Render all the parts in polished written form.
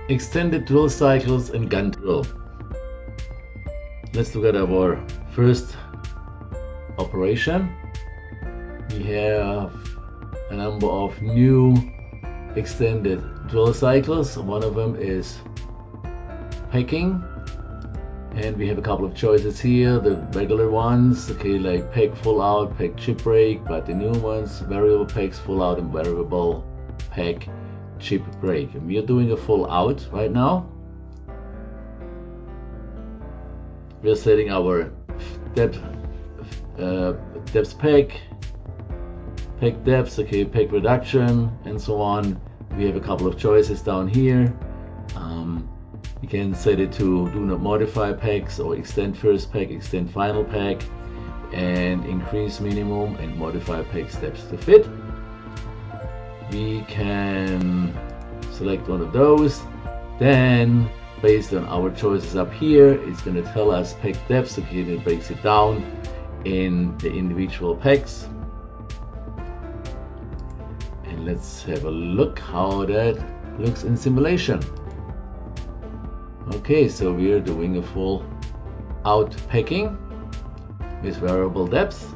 extended drill cycles and gun drill. Let's look at our first operation. We have a number of new extended drill cycles. One of them is pecking, and we have a couple of choices here. The regular ones, okay, like peck full out, peck chip break, but the new ones, variable pecks full out and variable peck chip break. And we are doing a full out right now. We are setting our depth peck, peck depths, okay, peck reduction, and so on. We have a couple of choices down here. You can set it to do not modify pecks, or extend first peck, extend final peck, and increase minimum and modify peck steps to fit. We can select one of those. Then, based on our choices up here, it's going to tell us peck depths. Okay, and it breaks it down in the individual pecks. And let's have a look how that looks in simulation. Okay, so we are doing a full out pecking with variable depth,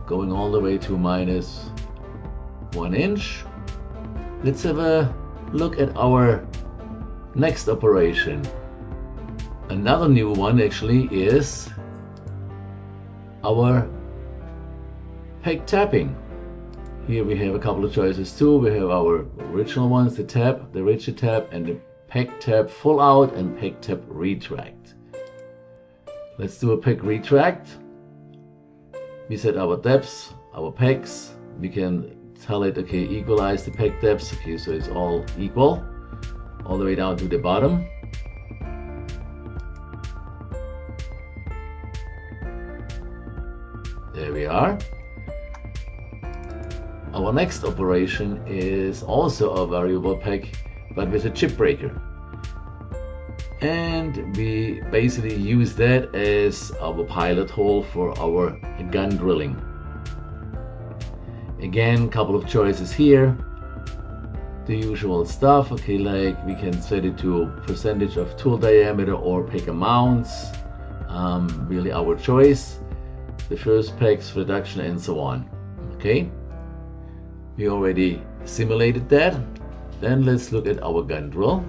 going all the way to -1 inch. Let's have a look at our next operation. Another new one actually is our peck tapping. Here we have a couple of choices too. We have our original ones, the tap, the rigid tap, and the peck tap full out and peck tap retract. Let's do a peck retract. We set our depths, our pecks. We can tell it, okay, equalize the peck depths, okay, so it's all equal, all the way down to the bottom. There we are. Our next operation is also a variable peck, but with a chip breaker. And we basically use that as our pilot hole for our gun drilling. Again, couple of choices here. The usual stuff, okay, like we can set it to percentage of tool diameter or peck amounts, really our choice. The first pecks, reduction, and so on. Okay, we already simulated that. Then let's look at our gun drill.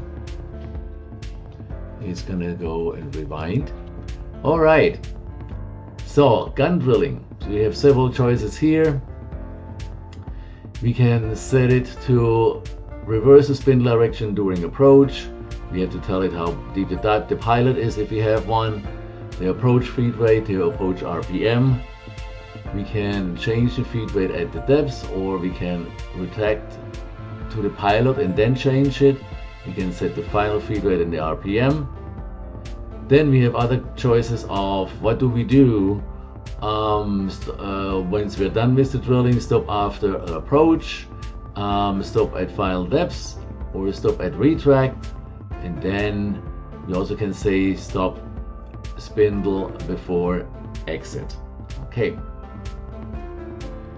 It's gonna go and rewind. All right, so gun drilling. So we have several choices here. We can set it to reverse the spin direction during approach. We have to tell it how deep the pilot is if we have one. The approach feed rate, the approach RPM. We can change the feed rate at the depths, or we can retract to the pilot and then change it. We can set the final feed rate and the RPM. Then we have other choices of what do we do once we're done with the drilling. Stop after approach, stop at final depths, or stop at retract. And then we also can say stop spindle before exit. Okay,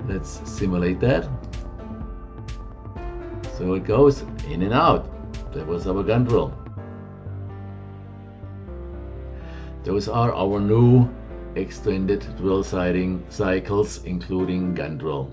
let's simulate that. So it goes in and out. That was our gun drill. Those are our new extended drill sighting cycles, including gun drill.